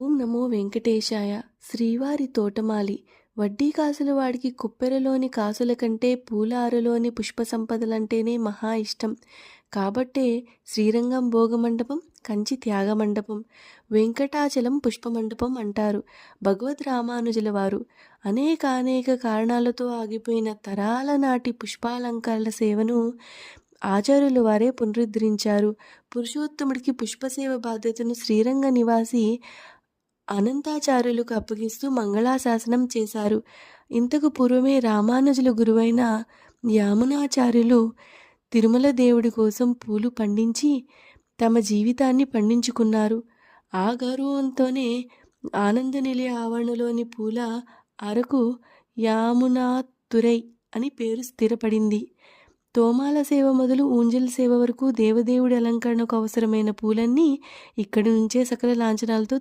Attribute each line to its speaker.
Speaker 1: ఓం నమో వెంకటేశాయ. శ్రీవారి తోటమాలి. వడ్డీ కాసుల వాడికి కుప్పెరలోని కాసుల కంటే పూల అరలోని పుష్ప సంపదలంటేనే మహా ఇష్టం. కాబట్టే శ్రీరంగం భోగమండపం, కంచి త్యాగమండపం, వెంకటాచలం పుష్పమండపం అంటారు భగవద్ రామానుజుల వారు. అనేక కారణాలతో ఆగిపోయిన తరాల నాటి పుష్పాలంకారాల సేవను ఆచార్యుల వారే పునరుద్ధరించారు. పురుషోత్తముడికి పుష్పసేవ బాధ్యతను శ్రీరంగ నివాసి అనంతాచార్యులకు అప్పగిస్తూ మంగళాశాసనం చేశారు. ఇంతకు పూర్వమే రామానుజుల గురువైన యామునాచార్యులు తిరుమల దేవుడి కోసం పూలు పండించి తమ జీవితాన్ని పండించుకున్నారు. ఆ గౌరవంతోనే ఆనందనిలయ ఆవరణలోని పూల అరకు యామునాతురై అని పేరు స్థిరపడింది. తోమాల సేవ మొదలు ఊంజల్ సేవ వరకు దేవదేవుడి అలంకరణకు అవసరమైన పూలన్నీ ఇక్కడి నుంచే సకల లాంఛనాలతో